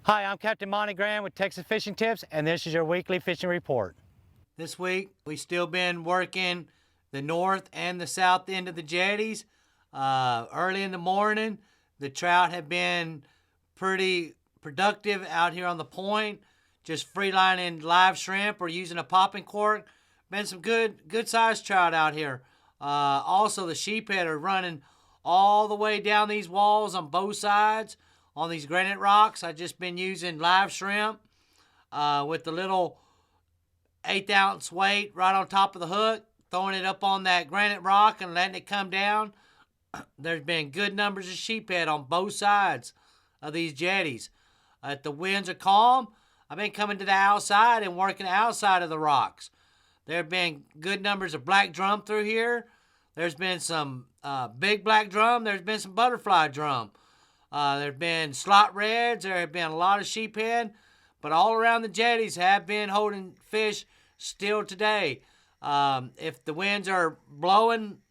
Hi, I'm Captain Monte with Texas Fishing Tips, and this is your weekly fishing report. This week, we still been working the north and the south end of the jetties. Early in the morning, the trout have been pretty productive out here on the point, just freelining live shrimp or using a popping cork. Been some good sized trout out here. Also, the sheephead are running all the way down these walls on both sides on these granite rocks. I've just been using live shrimp with the little 1/8 ounce weight right on top of the hook, throwing it up on that granite rock and letting it come down. There's been good numbers of sheephead on both sides of these jetties. If the winds are calm, I've been coming to the outside and working outside of the rocks. There have been good numbers of black drum through here. There's been some big black drum. There's been some butterfly drum. There have been slot reds. There have been a lot of sheephead. But all around the jetties have been holding fish still today. If the winds are blowing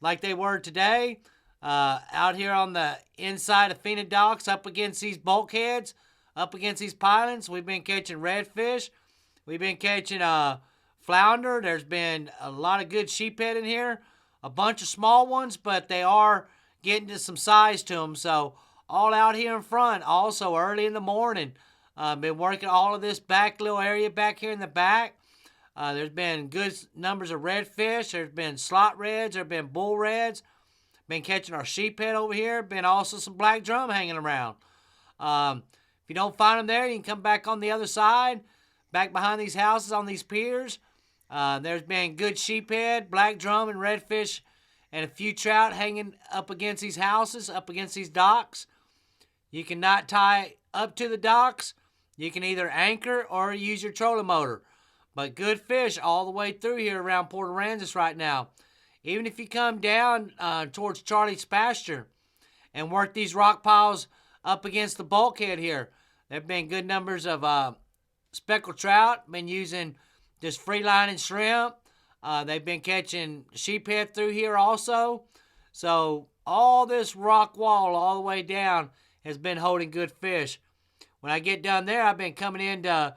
like they were today, out here on the inside of Fena docks, up against these bulkheads, up against these pilings, we've been catching redfish. We've been catching flounder. There's been a lot of good sheephead in here. A bunch of small ones, but they are getting to some size to them. So all out here in front, also early in the morning. Been working all of this back little area back here in the back. There's been good numbers of redfish. There's been slot reds. There's been bull reds. Been catching our sheephead over here. Been also some black drum hanging around. If you don't find them there, you can come back on the other side, back behind these houses on these piers. There's been good sheephead, black drum, and redfish, and a few trout hanging up against these houses, up against these docks. You cannot tie up to the docks. You can either anchor or use your trolling motor. But good fish all the way through here around Port Aransas right now. Even if you come down towards Charlie's pasture and work these rock piles up against the bulkhead here, there have been good numbers of speckled trout. Been using just freelining shrimp. They've been catching sheephead through here also. So all this rock wall all the way down has been holding good fish. When I get done there, I've been coming into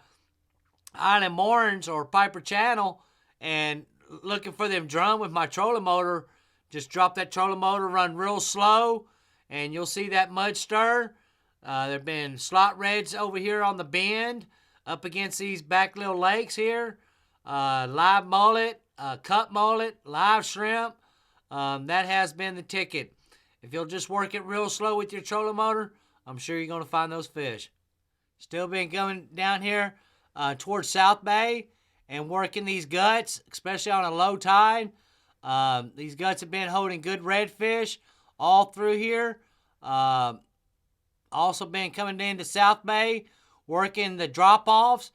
Island Moorings or Piper Channel and looking for them drum with my trolling motor. Just drop that trolling motor, run real slow, and you'll see that mud stir. There have been slot reds over here on the bend up against these back little lakes here. Live mullet, cut mullet, live shrimp. That has been the ticket. If you'll just work it real slow with your trolling motor, I'm sure you're going to find those fish. Still been going down here towards South Bay and working these guts, especially on a low tide. These guts have been holding good redfish all through here. Also been coming into South Bay, working the drop-offs.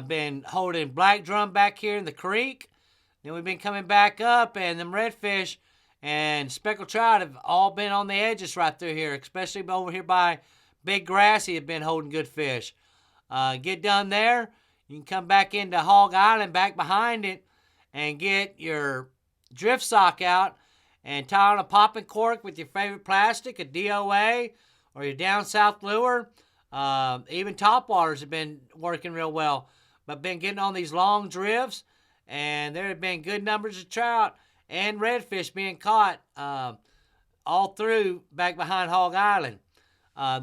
Been holding black drum back here in the creek. Then we've been coming back up, and them redfish and speckled trout have all been on the edges right through here, especially over here by Big Grassy have been holding good fish. Get done there, you can come back into Hog Island, back behind it, and get your drift sock out and tie on a popping cork with your favorite plastic, a DOA, or your down south lure. Even topwaters have been working real well, but been getting on these long drifts, and there have been good numbers of trout and redfish being caught all through back behind Hog Island.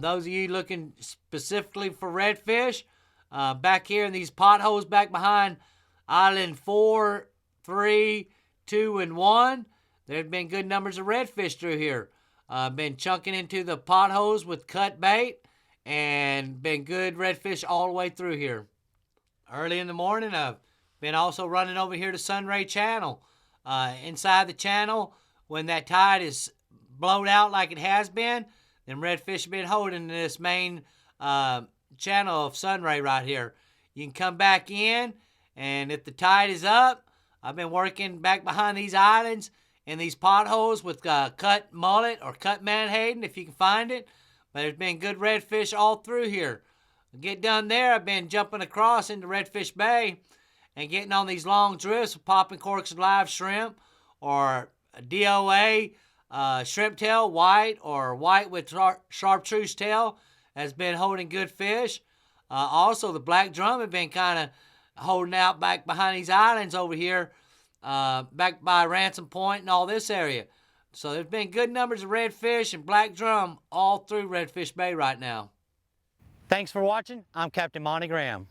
Those of you looking specifically for redfish, back here in these potholes back behind Island 4, 3, 2, and 1, there have been good numbers of redfish through here. Been chunking into the potholes with cut bait, and been good redfish all the way through here. Early in the morning, I've been also running over here to Sunray Channel. Inside the channel, when that tide is blown out like it has been, them redfish have been holding this main channel of Sunray right here. You can come back in, and if the tide is up, I've been working back behind these islands in these potholes with cut mullet or cut menhaden, if you can find it. But there's been good redfish all through here. Get done there, I've been jumping across into Redfish Bay and getting on these long drifts with popping corks and live shrimp, or DOA, shrimp tail, white, or white with chartreuse tail, has been holding good fish. Also, the black drum have been kind of holding out back behind these islands over here, back by Ransom Point and all this area. So there's been good numbers of redfish and black drum all through Redfish Bay right now. Thanks for watching. I'm Captain Monte Graham.